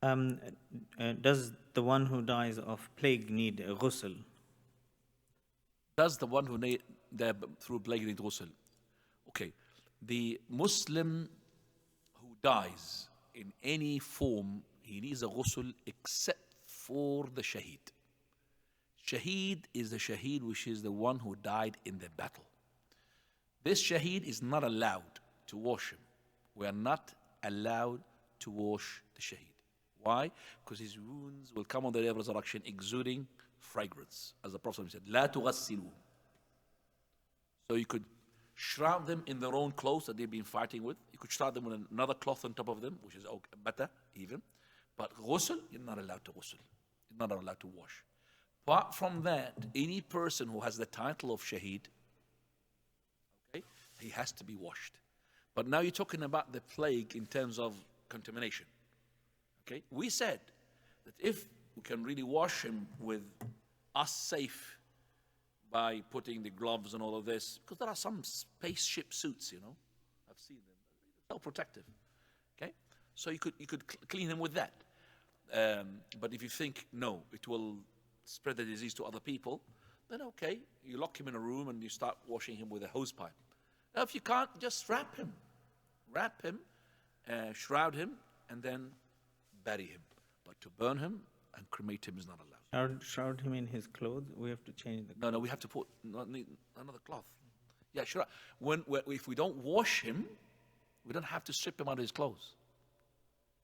Um, does the one who dies of plague need a ghusl? Does the one who through plague need ghusl? Okay, the Muslim who dies in any form, he needs a ghusl except for the shaheed. Shaheed is the shaheed which is the one who died in the battle. This shaheed is not allowed to wash him. We are not allowed to wash the shaheed. Why? Because his wounds will come on the day of resurrection exuding fragrance. As the Prophet said, لا تغسلوا. So you could shroud them in their own clothes that they've been fighting with. You could shroud them with another cloth on top of them, which is better even. But ghusl, you're not allowed to ghusl. You're not allowed to wash. Apart from that, any person who has the title of shaheed, okay, he has to be washed. But now you're talking about the plague in terms of contamination. Okay, we said that if we can really wash him with us safe by putting the gloves and all of this, because there are some spaceship suits, I've seen them, so protective. Okay, so you could clean him with that. But if you think no, it will spread the disease to other people, then okay, you lock him in a room and you start washing him with a hose pipe. Now, if you can't, just wrap him, shroud him, and then bury him. But to burn him and cremate him is not allowed. Shroud him in his clothes? We have to change the clothes. No, we have to put another cloth. Yeah, sure. If we don't wash him, we don't have to strip him out of his clothes.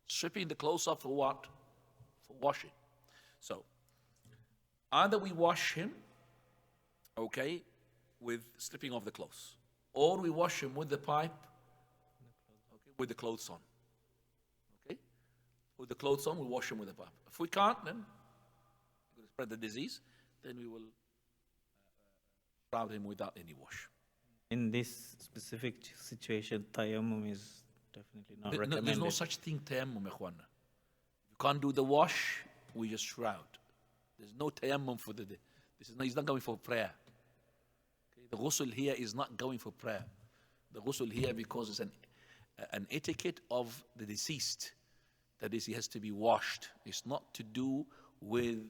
Stripping the clothes off for what? For washing. So, either we wash him, okay, with stripping off the clothes, or we wash him with the pipe, okay, with the clothes on. With the clothes on, we wash him with the pipe. If we can't, then we're going to spread the disease, then we will shroud him without any wash. In this specific situation, tayammum is definitely not recommended. There's no such thing, tayammum, ikhwana. If you can't do the wash, we just shroud. There's no tayammum for the day. He's not going for prayer. Okay? The ghusl here is not going for prayer. The ghusl here because it's an etiquette of the deceased. That is, he has to be washed. It's not to do with,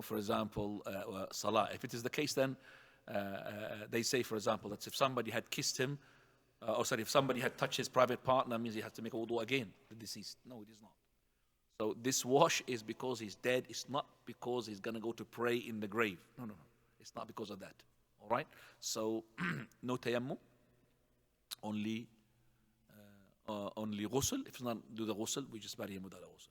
for example, salah. If it is the case, then they say, for example, that if somebody had kissed him, if somebody had touched his private partner, means he has to make a wudu again, the deceased. No, it is not. So this wash is because he's dead. It's not because he's going to go to pray in the grave. No. It's not because of that. All right? So, no tayammum, only ghusl. If it's not do the ghusl, we just bury him without a ghusl.